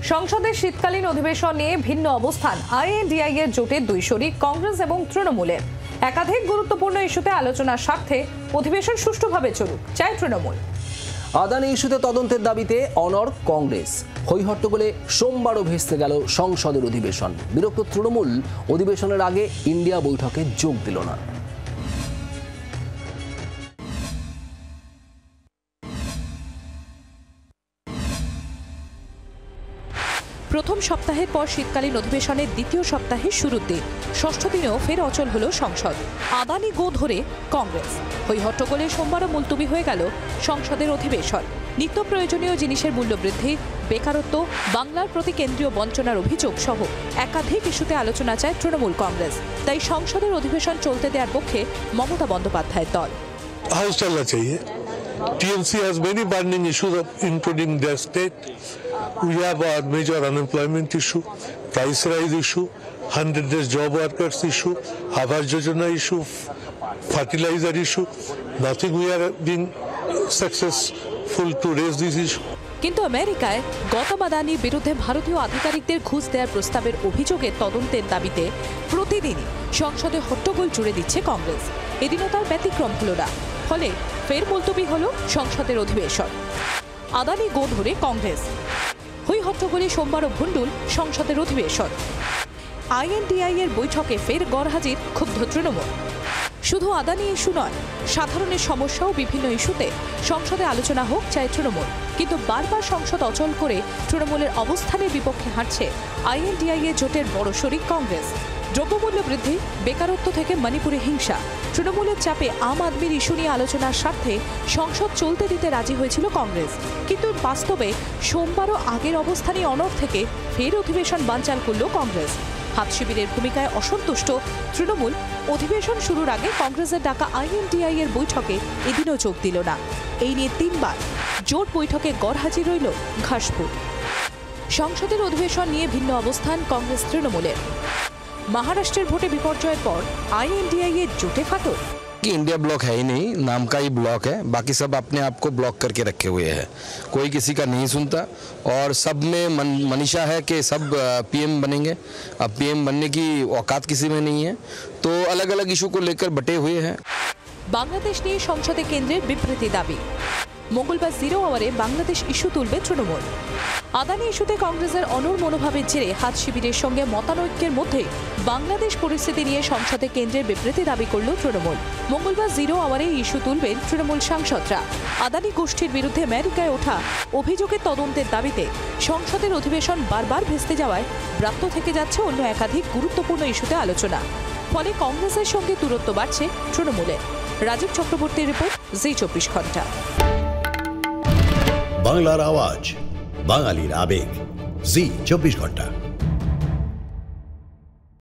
সংসদের শীতকালীন অধিবেশন নিয়ে ভিন্ন অবস্থান আইএনডিআই এর জোটের দুই শরিক কংগ্রেস এবং তৃণমূলের। একাধিক গুরুত্বপূর্ণ ইস্যুতে আলোচনার স্বার্থে অধিবেশন সুষ্ঠুভাবে চলুক চায় তৃণমূল। আদানি ইস্যুতে তদন্তের দাবিতে অনড় কংগ্রেস। হইহট্টগোলে সোমবারও ভেস্তে গেল সংসদের অধিবেশন। বিরক্ত তৃণমূল অধিবেশনের আগে ইন্ডিয়া বৈঠকে যোগ দিল না। প্রথম সপ্তাহের পর শীতকালীন অধিবেশনের দ্বিতীয় সপ্তাহের শুরুতে ষষ্ঠ দিনেও ফের অচল হল সংসদ। আদানি গো ধরে কংগ্রেস। হইহট্টগোলে সোমবারও মুলতবি হয়ে গেল সংসদের অধিবেশন। নিত্য প্রয়োজনীয় জিনিসের মূল্য বৃদ্ধি, বেকারত্ব, বাংলার প্রতি কেন্দ্রীয় বঞ্চনার অভিযোগ সহ একাধিক ইস্যুতে আলোচনা চায় তৃণমূল কংগ্রেস। তাই সংসদের অধিবেশন চলতে দেওয়ার পক্ষে মমতা বন্দ্যোপাধ্যায়ের দল। TMC has many burning issues including their state. We have a major unemployment issue, price rise issue, 100 days job workers issue, Awas Yojana issue, fertilizer issue. Nothing we are being successful to raise this issue. কিন্তু আমেরিকায় গৌতম আদানির বিরুদ্ধে ভারতীয় আধিকারিকদের ঘুষ দেওয়ার প্রস্তাবের অভিযোগের তদন্তের দাবিতে প্রতিদিনই সংসদে হট্টগোল জুড়ে দিচ্ছে কংগ্রেস। এদিনও তার ব্যতিক্রম হল না। ফলে ফের মুলতবি হল সংসদের অধিবেশন। আদানি গো ধরে কংগ্রেস। হইহট্টগোলে সোমবারও ভণ্ডুল সংসদের অধিবেশন। আইএনডিআই এর বৈঠকে ফের গড়হাজির ক্ষুব্ধ তৃণমূল। শুধু আদানি ইস্যু নয়, সাধারণের সমস্যাও বিভিন্ন ইস্যুতে সংসদে আলোচনা হোক চায় তৃণমূল। কিন্তু বারবার সংসদ অচল করে তৃণমূলের অবস্থানের বিপক্ষে হাঁটছে আইএনডিআই এর জোটের বড় শরিক কংগ্রেস। দ্রব্যমূল্য বৃদ্ধি, বেকারত্ব থেকে মণিপুরে হিংসা, তৃণমূলের চাপে আম আদমির ইস্যু নিয়ে আলোচনার স্বার্থে সংসদ চলতে দিতে রাজি হয়েছিল কংগ্রেস। কিন্তু বাস্তবে সোমবারও আগের অবস্থানে অনড় থেকে ফের অধিবেশন বানচাল করল কংগ্রেস। হাত শিবিরের ভূমিকায় অসন্তুষ্ট তৃণমূল অধিবেশন শুরুর আগে কংগ্রেসের ডাকা আইএনডিআই এর বৈঠকে এদিনও যোগ দিল না। এই নিয়ে তিনবার জোট বৈঠকে গড়হাজির রইল ঘাসপুর। সংসদের অধিবেশন নিয়ে ভিন্ন অবস্থান কংগ্রেস তৃণমূলের। महाराष्ट्र भोटे विपर्जयर पर आईएनडीआई ए जुटे फाटल कि इंडिया ब्लॉक है ही नहीं, नाम का ही ब्लॉक है। बाकी सब अपने आप को ब्लॉक करके रखे हुए हैं, कोई किसी का नहीं सुनता और सब में मनीषा है कि सब पीएम बनेंगे। अब पीएम बनने की औकात किसी में नहीं है, तो अलग अलग इशू को लेकर बटे हुए हैं। बांग्लादेश निये संसदे केंद्रेर बिबृति दाबी। मंगलवार जिरो आवारे बांग्लादेश इस्यू तुलबे तृणमूल। আদানি ইস্যুতে কংগ্রেসের অনড় মনোভাবের জেরে হাত শিবিরের সঙ্গে মতানৈক্যের মধ্যে বাংলাদেশ পরিস্থিতি নিয়ে সংসদে কেন্দ্রের বিবৃতি দাবি করল তৃণমূল। মঙ্গলবার জিরো আওয়ারে ইস্যু তুলবেন তৃণমূল সাংসদরা। আদানি গোষ্ঠীর বিরুদ্ধে আমেরিকায় ওঠা অভিযোগের তদন্তের দাবিতে সংসদের অধিবেশন বারবার ভেস্তে যাওয়ায় ব্রাত্য থেকে যাচ্ছে অন্য একাধিক গুরুত্বপূর্ণ ইস্যুতে আলোচনা। ফলে কংগ্রেসের সঙ্গে দূরত্ব বাড়ছে তৃণমূলের। রাজীব চক্রবর্তীর রিপোর্ট, জি24 ঘন্টা। বাংলার আওয়াজ, বাঙালির আবেগ, জি24 ঘন্টা।